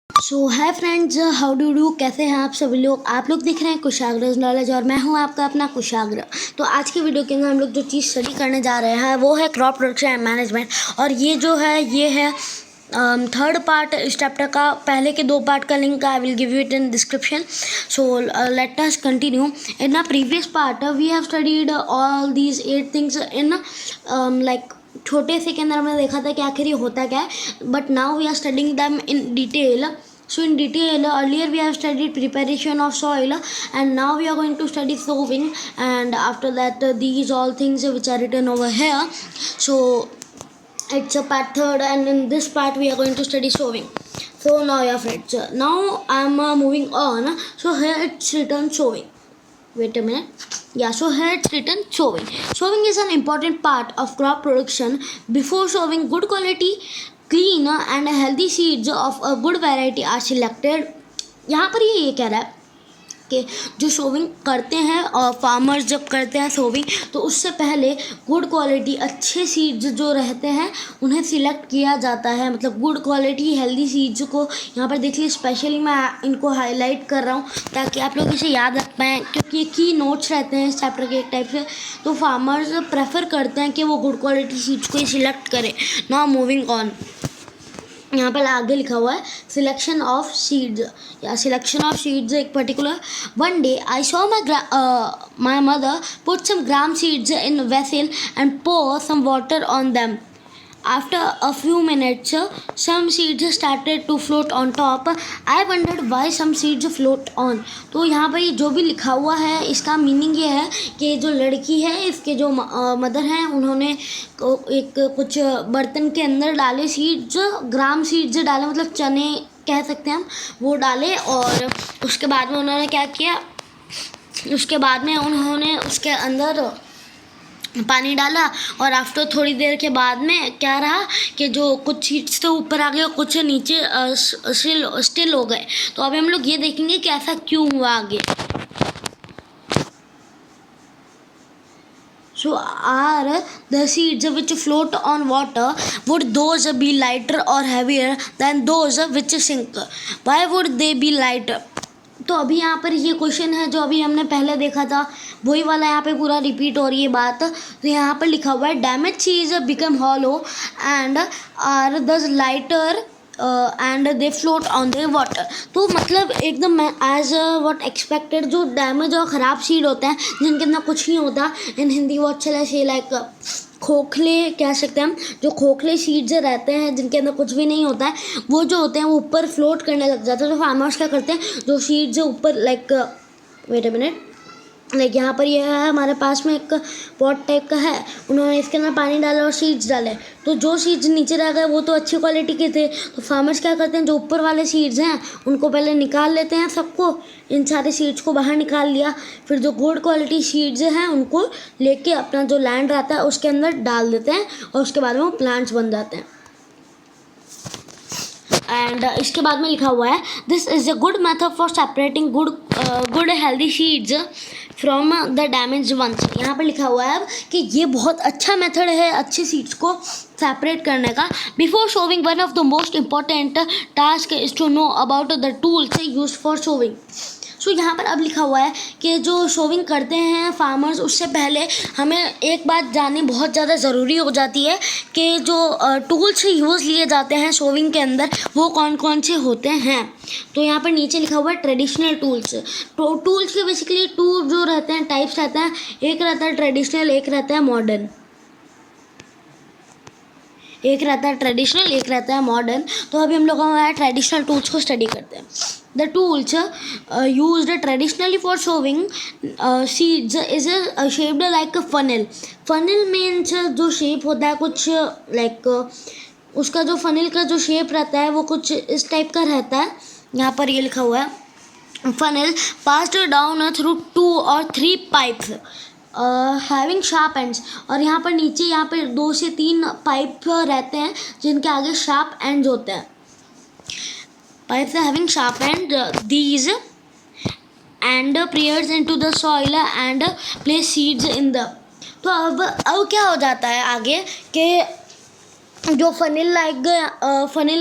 So hi friends, how do कैसे हैं आप सभी लोग। आप लोग देख रहे हैं कुशाग्र नॉलेज और मैं हूं आपका अपना कुशाग्र। तो आज की वीडियो के अंदर हम लोग जो चीज़ स्टडी करने जा रहे हैं वो है क्रॉप प्रोडक्शन एंड मैनेजमेंट। और ये है थर्ड पार्ट इस चैप्टर का। पहले के दो पार्ट का link I will give you it in description. So let us continue. In a previous part we have studied all these 8 things in like छोटे से के अंदर हमने देखा था कि आखिर ये होता क्या है, but now we are studying them in detail. So in detail, earlier we have studied preparation of soil, and now we are going to study sowing, and after that these all things which are written over here. So it's a part third, and in this part we are going to study sowing. So now yeah friends, now I'm moving on. So here it's written sowing. Wait a minute. Yeah, so here it's written sowing. Sowing is an important part of crop production. Before sowing, good quality, clean and healthy seeds of a good variety are selected. यहाँ पर ये कह रहा है कि जो sowing करते हैं और फार्मर्स जब करते हैं सोविंग, तो उससे पहले गुड क्वालिटी अच्छे सीड्स जो रहते हैं उन्हें सिलेक्ट किया जाता है। मतलब गुड क्वालिटी हेल्दी सीड्स को यहाँ पर देखिए, स्पेशली मैं इनको हाईलाइट कर रहा हूँ ताकि आप लोग इसे याद रख पाएँ, क्योंकि ये की नोट्स रहते हैं इस चैप्टर के एक टाइप से। तो फार्मर्स प्रेफर करते हैं कि वो गुड क्वालिटी सीड्स को ही सिलेक्ट करें। नाउ मूविंग ऑन, यहाँ पर आगे लिखा हुआ है सिलेक्शन ऑफ सीड्स या सिलेक्शन ऑफ सीड्स। एक particular one day I saw my mother put some gram seeds in vessel and pour some water on them. After a few minutes, some seeds started to float on top. I wondered why some seeds float on. तो यहाँ पर जो भी लिखा हुआ है इसका meaning ये है कि जो लड़की है, इसके जो मदर हैं, उन्होंने एक कुछ बर्तन के अंदर डाले सीड्स, ग्राम सीड्स डाले, मतलब चने कह सकते हैं हम, वो डाले। और उसके बाद में उन्होंने क्या किया, उसके बाद में उन्होंने उसके अंदर पानी डाला, और आफ्टर थोड़ी देर के बाद में क्या रहा कि जो कुछ सीड्स तो ऊपर आ गए, कुछ नीचे स्टिल हो गए। तो अभी हम लोग ये देखेंगे कि ऐसा क्यों हुआ आगे। So are the seeds which float on water, would those be lighter or heavier than those which sink? Why would they be lighter? तो अभी यहाँ पर ये क्वेश्चन है जो अभी हमने पहले देखा था, वही वाला यहाँ पे पूरा रिपीट हो रही है बात। तो यहाँ पर लिखा हुआ है damage seeds become hollow and are thus lighter and they float on the water. तो मतलब एकदम एज व्हाट एक्सपेक्टेड, जो डैमेज और ख़राब सीड होते हैं जिनके अंदर कुछ नहीं होता, इन हिंदी वो अच्छा से लाइक खोखले कह सकते हैं हम, जो खोखले सीड्स रहते हैं जिनके अंदर कुछ भी नहीं होता है, वो जो होते हैं वो ऊपर फ्लोट करने लग जाते हैं। तो फार्मर्स क्या करते हैं, जो सीड्स ऊपर like wait a minute, like यहाँ पर ये है हमारे पास में एक पॉट टाइप का है, उन्होंने इसके अंदर पानी डाला और सीड्स डाले, तो जो सीड्स नीचे रह गए वो तो अच्छी क्वालिटी के थे। तो फार्मर्स क्या करते हैं, जो ऊपर वाले सीड्स हैं उनको पहले निकाल लेते हैं, सबको, इन सारे सीड्स को बाहर निकाल लिया, फिर जो गुड क्वालिटी सीड्स हैं उनको लेके अपना जो लैंड रहता है उसके अंदर डाल देते हैं, और उसके बाद में वो प्लांट्स बन जाते हैं। एंड इसके बाद में लिखा हुआ है this is a good method for separating good healthy seeds from the damage ones. यहाँ पर लिखा हुआ है कि ये बहुत अच्छा मेथड है अच्छे सीड्स को सेपरेट करने का। Before sowing, one of the most important task is to know about the tools use for sowing. So यहाँ पर अब लिखा हुआ है कि जो सोविंग करते हैं फार्मर्स, उससे पहले हमें एक बात जाननी बहुत ज़्यादा ज़रूरी हो जाती है कि जो टूल्स यूज़ लिए जाते हैं सोविंग के अंदर वो कौन कौन से होते हैं। तो यहाँ पर नीचे लिखा हुआ है ट्रेडिशनल टूल्स। तो टूल्स के बेसिकली टू जो रहते हैं टाइप्स रहते हैं, एक रहता है ट्रेडिशनल, एक रहता है मॉडर्न। एक रहता है ट्रेडिशनल, एक रहता है मॉडर्न। तो अभी हम लोग ट्रेडिशनल टूल्स को स्टडी करते हैं। The tools used traditionally for sowing seeds is shaped like a funnel. Funnel means जो शेप होता है कुछ लाइक उसका जो फनल का जो शेप रहता है वो कुछ इस टाइप का रहता है। यहाँ पर ये लिखा हुआ है funnel passed down through 2 or 3 pipes having sharp ends. और यहाँ पर नीचे यहाँ पर 2 से 3 पाइप रहते हैं जिनके आगे शार्प एंड्स होते हैं। Pipes having sharp end, these and prayers into the soil and place seeds in the। तो अब क्या हो जाता है आगे कि जो फनिल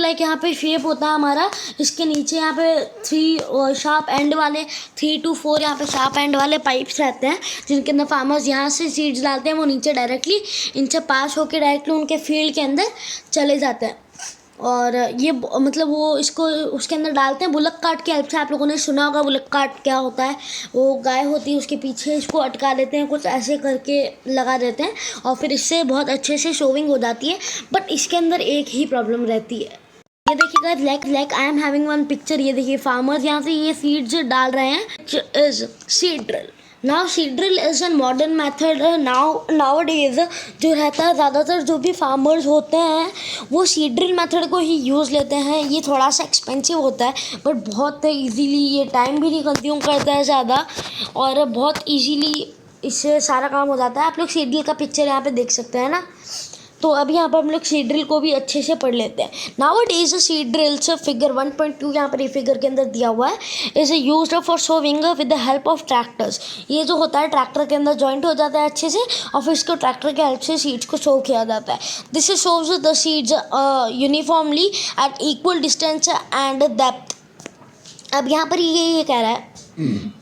लाइक यहाँ पे शेप होता है हमारा, इसके नीचे यहाँ पे 3 शार्प एंड वाले 3 to 4 यहाँ पे शार्प एंड वाले पाइप्स रहते हैं, जिनके अंदर फार्मर्स यहाँ से सीड्स डालते हैं, वो नीचे डायरेक्टली इनसे पास होकर डायरेक्टली उनके फील्ड के अंदर चले जाते हैं। और ये मतलब वो इसको उसके अंदर डालते हैं बुलक कार्ट की हेल्प से। आप लोगों ने सुना होगा बुलक कार्ट क्या होता है, वो गाय होती है उसके पीछे इसको अटका देते हैं, कुछ ऐसे करके लगा देते हैं और फिर इससे बहुत अच्छे से शोविंग हो जाती है। बट इसके अंदर एक ही प्रॉब्लम रहती है, ये देखिए guys, like I am having one picture. ये देखिए फार्मर्स यहाँ से ये सीड्स डाल रहे हैं, is seed drill. Now seed drill is an modern method. Now days जो रहता है, ज़्यादातर जो भी फार्मर्स होते हैं वो सीड ड्रिल मेथड को ही यूज़ लेते हैं। ये थोड़ा सा एक्सपेंसिव होता है बट बहुत इजीली, ये टाइम भी नहीं कंज्यूम करता है ज़्यादा और बहुत इजीली इससे सारा काम हो जाता है। आप लोग सीड ड्रिल का पिक्चर यहाँ पे देख सकते हैं ना। तो अब यहाँ पर हम लोग सीड ड्रिल को भी अच्छे से पढ़ लेते हैं। नाउअडेज सीड ड्रिल्स फिगर 1.2 यहाँ पर ये फिगर के अंदर दिया हुआ है, is used for sowing with the help of tractors. ये जो होता है ट्रैक्टर के अंदर जॉइंट हो जाता है अच्छे से और फिर इसको ट्रैक्टर के हेल्प से सीड्स को शो किया जाता है। This is shows the seeds uniformly at equal distance and depth. अब यहाँ पर ये कह रहा है,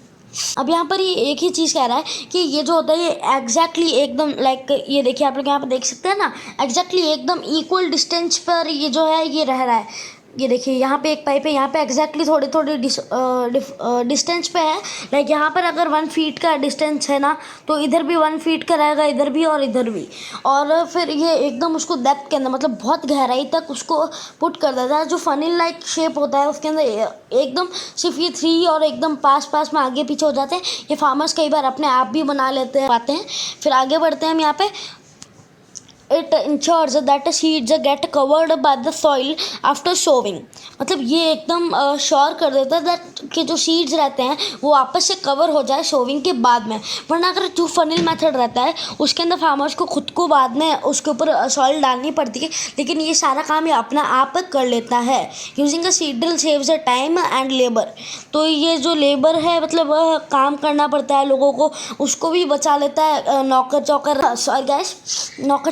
अब यहाँ पर ये एक ही चीज़ कह रहा है कि ये जो होता है ये एग्जैक्टली एकदम लाइक, ये देखिए आप लोग यहाँ पर देख सकते हैं ना, एग्जैक्टली एकदम इक्वल डिस्टेंस पर ये जो है ये रह रहा है। ये देखिए यहाँ पे एक पाइप है, यहाँ पे एग्जैक्टली थोड़ी थोड़ी डिस्टेंस पे है। लाइक यहाँ पर अगर 1 फीट का डिस्टेंस है ना, तो इधर भी 1 फीट का रहेगा, इधर भी और इधर भी। और फिर ये एकदम उसको डेप्थ के अंदर मतलब बहुत गहराई तक उसको पुट कर देता है। जो फनिल लाइक शेप होता है उसके अंदर एकदम सिर्फ ये 3 और एकदम पास में आगे पीछे हो जाते हैं। ये फार्मर्स कई बार अपने आप भी बना लेते हैं, पाते हैं। फिर आगे बढ़ते हैं हम यहाँ पे। It ensures that the seeds get covered by the soil after sowing। मतलब ये एकदम श्योर कर देता है दैट कि जो सीड्स रहते हैं वो आपस से कवर हो जाए सोविंग के बाद में। वरना अगर जो फनिल मेथड रहता है उसके अंदर फार्मर्स को खुद को बाद में उसके ऊपर सॉइल डालनी पड़ती है, लेकिन ये सारा काम ये अपना आप कर लेता है। Using a seed drill saves the time and labour. तो ये जो लेबर है मतलब काम करना पड़ता है लोगों को, उसको भी बचा लेता है। नौकर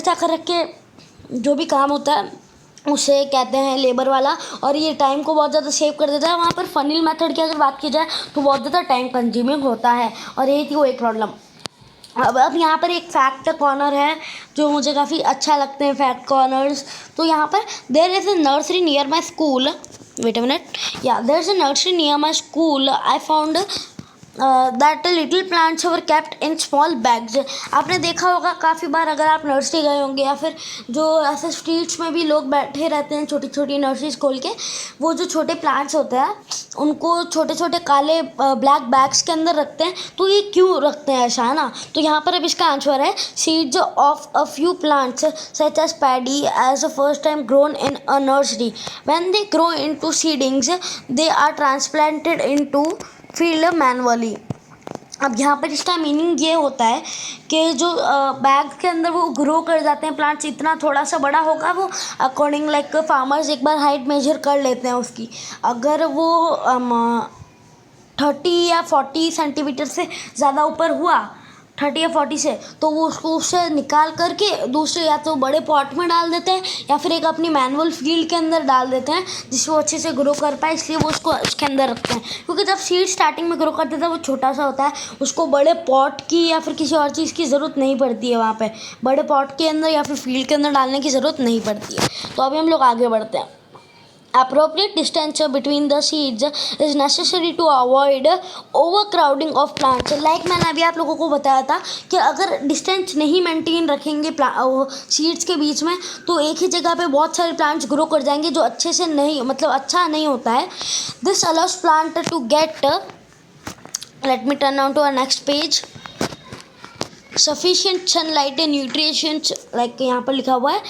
चाकर रख के जो भी काम होता है उसे कहते हैं लेबर वाला, और ये टाइम को बहुत ज़्यादा सेव कर देता है। वहाँ पर फनिल मेथड की अगर बात की जाए तो बहुत ज़्यादा टाइम कंज्यूमिंग होता है और यही थी वो एक प्रॉब्लम। अब यहाँ पर एक फैक्ट कॉर्नर है जो मुझे काफ़ी अच्छा लगते हैं फैक्ट कॉर्नर्स। तो यहाँ पर there is a nursery near my school, wait a minute, या there is a nursery near my school, I found that little plants were kept in small bags. आपने देखा होगा काफ़ी बार अगर आप नर्सरी गए होंगे या फिर जो ऐसे स्ट्रीट्स में भी लोग बैठे रहते हैं छोटी छोटी नर्सरीज खोल के, वो जो छोटे प्लांट्स होते हैं उनको छोटे छोटे काले ब्लैक बैग्स के अंदर रखते हैं। तो ये क्यों रखते हैं ऐसा, है ना? तो यहाँ पर अब इसका आंसर है seeds of a few plants such as paddy as a first time grown in a nursery, when they grow into seedlings they are transplanted into field manually. अब यहाँ पर इसका मीनिंग ये होता है कि जो बैग के अंदर वो ग्रो कर जाते हैं प्लांट्स, इतना थोड़ा सा बड़ा होगा वो अकॉर्डिंग लाइक फार्मर्स एक बार हाइट मेजर कर लेते हैं उसकी। अगर वो 30 या 40 सेंटीमीटर से ज़्यादा ऊपर हुआ, 30 या 40 से, तो वो उसको उससे निकाल करके दूसरे या तो बड़े पॉट में डाल देते हैं या फिर एक अपनी मैनुअल फील्ड के अंदर डाल देते हैं जिससे वो अच्छे से ग्रो कर पाए, इसलिए वो उसको उसके अंदर रखते हैं। क्योंकि जब सीड स्टार्टिंग में ग्रो करते थे वो छोटा सा होता है, उसको बड़े पॉट की या फिर किसी और चीज़ की ज़रूरत नहीं पड़ती है, वहाँ पर बड़े पॉट के अंदर या फिर फील्ड के अंदर डालने की ज़रूरत नहीं पड़ती है। तो अभी हम लोग आगे बढ़ते हैं। Appropriate distance between the seeds is necessary to avoid overcrowding of plants। Like मैंने अभी आप लोगों को बताया था कि अगर डिस्टेंस नहीं मेंटेन रखेंगे सीड्स के बीच में तो एक ही जगह पे बहुत सारे प्लांट्स ग्रो कर जाएंगे जो अच्छे से नहीं, मतलब अच्छा नहीं होता है। This allows plant to get, let me turn on to our next page, sufficient sunlight and nutritions, like यहाँ पर लिखा हुआ है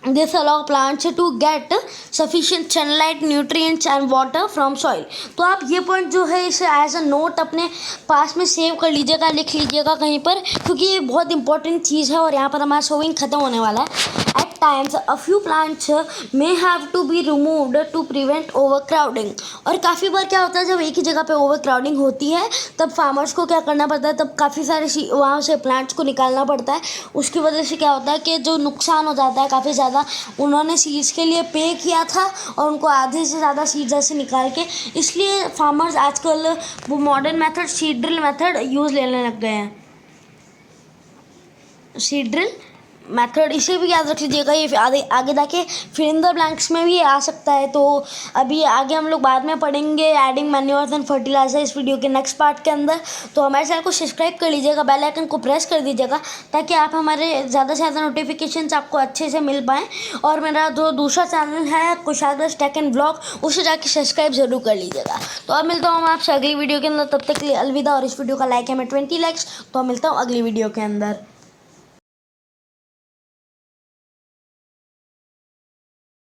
This allow plants to get sufficient sunlight, nutrients and water from soil। तो आप ये पॉइंट जो है इसे एज अ नोट अपने पास में सेव कर लीजिएगा, लिख लीजिएगा कहीं पर, क्योंकि ये बहुत इंपॉर्टेंट चीज़ है और यहाँ पर हमारा सोविंग ख़त्म होने वाला है। At times, a few plants may have to be removed to prevent overcrowding. और काफ़ी बार क्या होता है, जब एक ही जगह पे overcrowding होती है तब फार्मर्स को क्या करना पड़ता है, तब काफ़ी सारे वहाँ से प्लांट्स को निकालना पड़ता है। उसकी वजह से क्या होता है कि जो नुकसान हो जाता है काफ़ी ज़्यादा। उन्होंने सीड्स के लिए पे किया था और उनको आधे से ज़्यादा सीड्स ऐसे निकाल के, इसलिए फार्मर्स आजकल वो modern method seed drill method use लेने लग गए हैं। सीड ड्रिल मेथड इसे भी याद रख लीजिएगा, ये आगे जाके फिल इन द ब्लैंक्स में भी आ सकता है। तो अभी आगे हम लोग बाद में पढ़ेंगे एडिंग मैन्योर्स एंड फर्टिलाइजर इस वीडियो के नेक्स्ट पार्ट के अंदर। तो हमारे चैनल को सब्सक्राइब कर लीजिएगा, बेल आइकन को प्रेस कर दीजिएगा ताकि आप हमारे ज़्यादा से ज़्यादा नोटिफिकेशंस आपको अच्छे से मिल पाएँ। और मेरा जो दूसरा चैनल है कुशाग्रज टेक एंड ब्लॉग, उसे जाके सब्सक्राइब जरूर कर लीजिएगा। तो अब मिलता हूँ मैं आपसे अगली वीडियो के अंदर, तब तक के लिए अलविदा। और इस वीडियो का लाइक है मैं 20 लाइक्स, तो मिलता हूँ अगली वीडियो के अंदर।